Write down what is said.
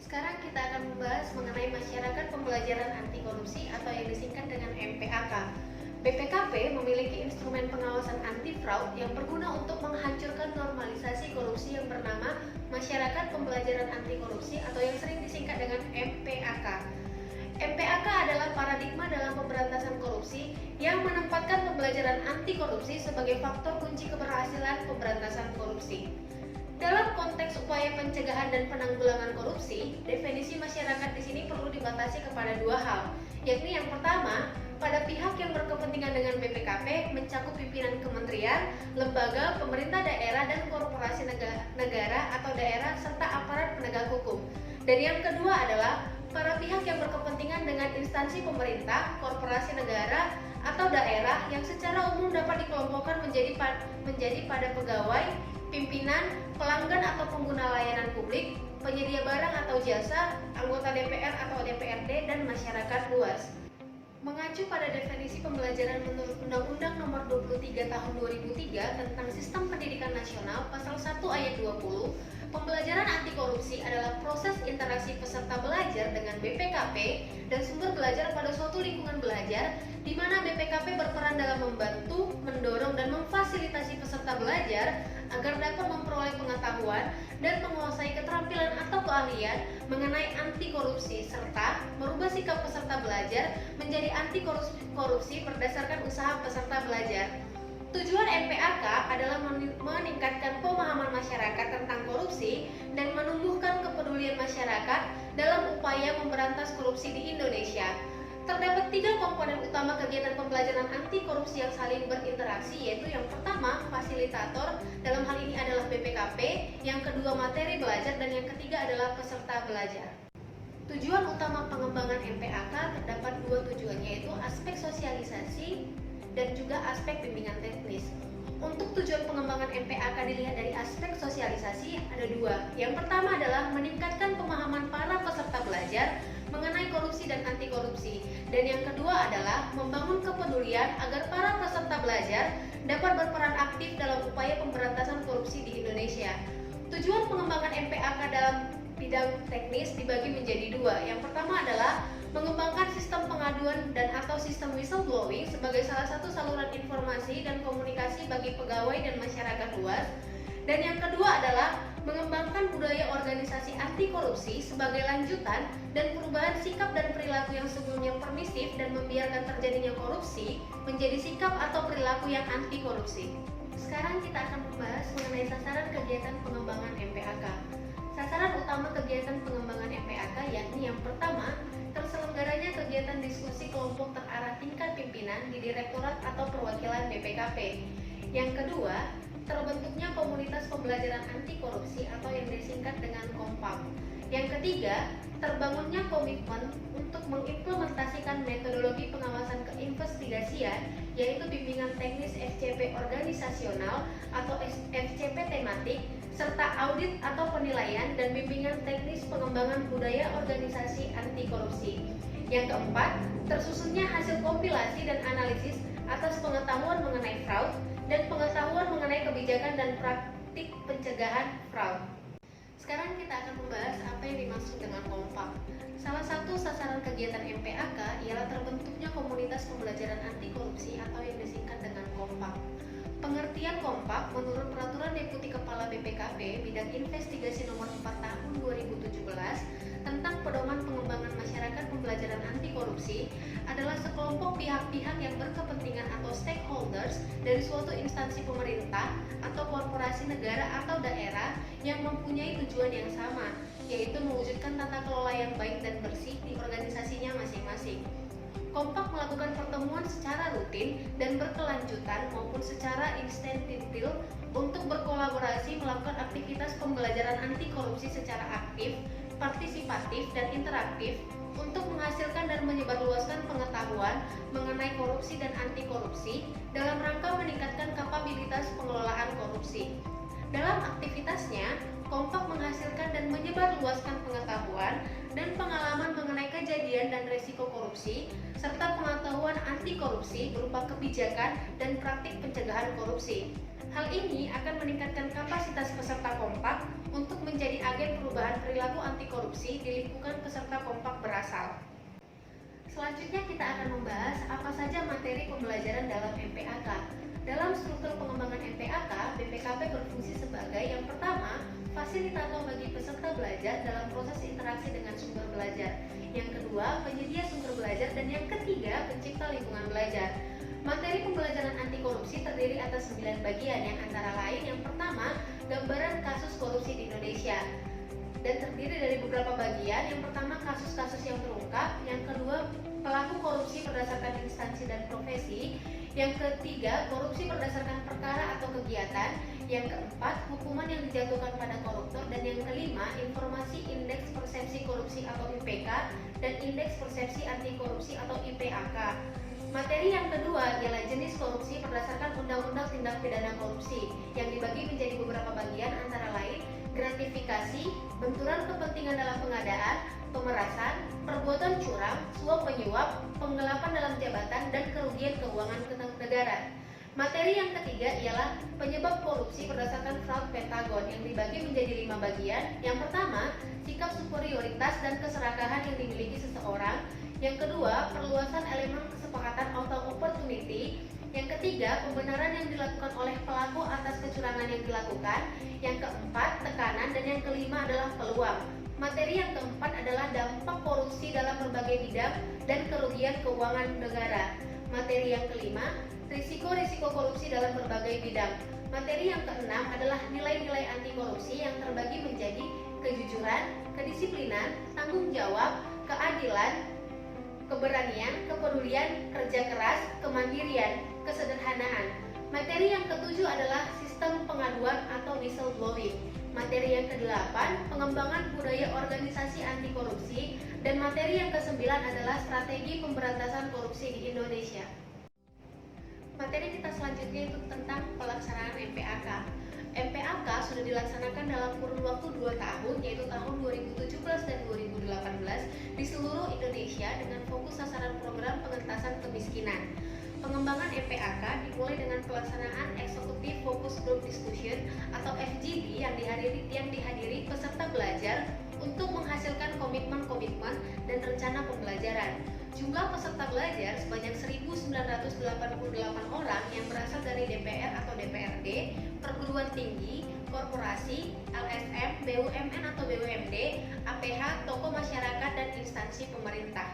Sekarang kita akan membahas mengenai masyarakat pembelajaran anti korupsi atau yang disingkat dengan MPAK. BPKP memiliki instrumen pengawasan anti fraud yang berguna untuk menghancurkan normalisasi korupsi yang bernama Masyarakat Pembelajaran Anti Korupsi atau yang sering disingkat dengan MPAK. MPAK adalah paradigma dalam pemberantasan korupsi yang menempatkan pembelajaran anti korupsi sebagai faktor kunci keberhasilan pemberantasan korupsi. Dalam konteks upaya pencegahan dan penanggulangan korupsi, definisi masyarakat di sini perlu dibatasi kepada dua hal, yakni yang pertama, pada pihak yang berkepentingan dengan BPKP mencakup pimpinan kementerian, lembaga, pemerintah daerah, dan korporasi negara atau daerah serta aparat penegak hukum. Dan yang kedua adalah para pihak yang berkepentingan dengan instansi pemerintah, korporasi negara, atau daerah yang secara umum dapat dikelompokkan menjadi pada pegawai, pimpinan, pelanggan atau pengguna layanan publik, penyedia barang atau jasa, anggota DPR atau DPRD, dan masyarakat luas. Mengacu pada definisi pembelajaran menurut Undang-Undang Nomor 23 Tahun 2003 tentang Sistem Pendidikan Nasional Pasal 1 Ayat 20, pembelajaran anti korupsi adalah proses interaksi peserta belajar dengan BPKP dan sumber belajar pada suatu lingkungan belajar di mana BPKP berperan dalam membantu, mendorong, dan memfasilitasi peserta belajar agar dapat memperoleh pengetahuan dan menguasai keterampilan atau keahlian mengenai anti korupsi serta merubah sikap peserta belajar menjadi anti korupsi berdasarkan usaha peserta belajar. Tujuan MPAK adalah meningkatkan pemahaman masyarakat tentang korupsi dan menumbuhkan kepedulian masyarakat dalam upaya memberantas korupsi di Indonesia. Terdapat 3 komponen utama kegiatan pembelajaran anti korupsi yang saling berinteraksi, yaitu yang pertama, fasilitator, dalam hal ini adalah BPKP, yang kedua materi belajar, dan yang ketiga adalah peserta belajar. Tujuan utama pengembangan MPAK terdapat 2 tujuan, yaitu aspek sosialisasi dan juga aspek bimbingan teknis. Untuk tujuan pengembangan MPAK dilihat dari aspek sosialisasi ada 2. Yang pertama adalah meningkatkan pemahaman para peserta belajar mengenai korupsi dan anti korupsi, dan yang kedua adalah membangun kepedulian agar para peserta belajar dapat berperan aktif dalam upaya pemberantasan korupsi di Indonesia. Tujuan pengembangan MPAK dalam bidang teknis dibagi menjadi 2. Yang pertama adalah mengembangkan sistem pengaduan dan atau sistem whistleblowing sebagai salah satu saluran informasi dan komunikasi bagi pegawai dan masyarakat luas. Dan yang kedua adalah mengembangkan budaya organisasi anti korupsi sebagai lanjutan dan perubahan sikap dan perilaku yang sebelumnya permisif dan membiarkan terjadinya korupsi menjadi sikap atau perilaku yang anti korupsi. Sekarang kita akan membahas mengenai sasaran kegiatan pengembangan MPAK. Sasaran utama kegiatan pengembangan MPAK yakni yang pertama, terselenggaranya kegiatan diskusi kelompok terarah tingkat pimpinan di Direktorat atau Perwakilan BPKP. Yang kedua, terbentuknya komunitas pembelajaran anti korupsi atau yang disingkat dengan KOMPAK. Yang ketiga, terbangunnya komitmen untuk mengimplementasikan metodologi pengawasan keinvestigasian, yaitu bimbingan teknis FCP organisasional atau FCP tematik, serta audit atau penilaian dan bimbingan teknis pengembangan budaya organisasi anti korupsi. Yang keempat, tersusunnya hasil kompilasi dan analisis atas pengetahuan mengenai fraud dan pengetahuan mengenai kebijakan dan praktik pencegahan fraud. Sekarang kita akan membahas apa yang dimaksud dengan KOMPAK. Salah satu sasaran kegiatan MPAK ialah terbentuknya komunitas pembelajaran anti korupsi atau yang disingkat dengan KOMPAK. Pengertian KOMPAK menurut Peraturan Deputi Kepala BPKP Bidang Investigasi Nomor 4 Tahun 2017 tentang Pedoman Pengembangan Masyarakat Pembelajaran Anti Korupsi adalah sekelompok pihak-pihak yang berkepentingan atau stakeholders dari suatu instansi pemerintah atau korporasi negara atau daerah yang mempunyai tujuan yang sama, yaitu mewujudkan tata kelola yang baik dan bersih di organisasinya masing-masing. KOMPAK melakukan pertemuan secara rutin dan berkelanjutan maupun secara instantil untuk berkolaborasi melakukan aktivitas pembelajaran anti korupsi secara aktif, partisipatif, dan interaktif untuk menghasilkan dan menyebarluaskan pengetahuan mengenai korupsi dan anti korupsi dalam rangka meningkatkan kapabilitas pengelolaan korupsi. Dalam aktivitasnya, KOMPAK menghasilkan dan menyebarluaskan pengetahuan dan pengalaman mengenai kejadian dan risiko korupsi, serta pengetahuan anti korupsi berupa kebijakan dan praktik pencegahan korupsi. Hal ini akan meningkatkan kapasitas peserta kompak untuk menjadi agen perubahan perilaku anti korupsi di lingkungan peserta kompak berasal. Selanjutnya kita akan membahas apa saja materi pembelajaran dalam MPAK. Dalam struktur pengembangan MPAK, BPKP berfungsi sebagai yang pertama, fasilitator bagi peserta belajar dalam proses interaksi dengan sumber belajar. Yang kedua, penyedia sumber belajar, dan yang ketiga, pencipta lingkungan belajar. Materi pembelajaran anti korupsi terdiri atas 9 bagian yang antara lain yang pertama, gambaran kasus korupsi di Indonesia. Dan terdiri dari beberapa bagian. Yang pertama, kasus-kasus yang terungkap. Yang kedua, pelaku korupsi berdasarkan instansi dan profesi. Yang ketiga, korupsi berdasarkan perkara atau kegiatan. Yang keempat, hukuman yang dijatuhkan pada koruptor. Dan yang kelima, informasi indeks persepsi korupsi atau IPK dan indeks persepsi anti korupsi atau IPAK. Materi yang kedua ialah jenis korupsi berdasarkan Undang-Undang Tindak Pidana Korupsi yang dibagi menjadi beberapa bagian antara lain gratifikasi, benturan kepentingan dalam pengadaan, pemerasan, perbuatan curang, suap penyuap, penggelapan dalam jabatan, dan kerugian keuangan negara. Materi yang ketiga ialah penyebab korupsi berdasarkan fraud Pentagon yang dibagi menjadi 5 bagian. Yang pertama, sikap superioritas dan keserakahan yang dimiliki seseorang. Yang kedua, perluasan elemen kesepakatan atau opportunity. Yang ketiga, pembenaran yang dilakukan oleh pelaku atas kecurangan yang dilakukan. Yang keempat, tekanan, dan yang kelima adalah peluang. Materi yang keempat adalah dampak korupsi dalam berbagai bidang dan kerugian keuangan negara. Materi yang kelima, risiko-risiko korupsi dalam berbagai bidang. Materi yang keenam adalah nilai-nilai anti korupsi yang terbagi menjadi kejujuran, kedisiplinan, tanggung jawab, keadilan, keberanian, kepedulian, kerja keras, kemandirian, kesederhanaan. Materi yang ketujuh adalah sistem pengaduan atau whistleblowing. Materi yang kedelapan, pengembangan budaya organisasi anti korupsi. Dan materi yang kesembilan adalah strategi pemberantasan korupsi di Indonesia. Materi kita selanjutnya itu tentang pelaksanaan MPAK. MPAK sudah dilaksanakan dalam kurun waktu 2 tahun, yaitu tahun 2017 dan 2018 di seluruh Indonesia dengan fokus sasaran program pengentasan kemiskinan. Pengembangan MPAK dimulai dengan pelaksanaan Executive Focus Group Discussion atau FGD yang dihadiri peserta belajar untuk menghasilkan komitmen-komitmen dan rencana pembelajaran. Jumlah peserta belajar sebanyak 1.988 orang yang berasal dari DPR atau DPRD, perguruan tinggi, korporasi, LSM, BUMN atau BUMD, APH, tokoh masyarakat, dan instansi pemerintah.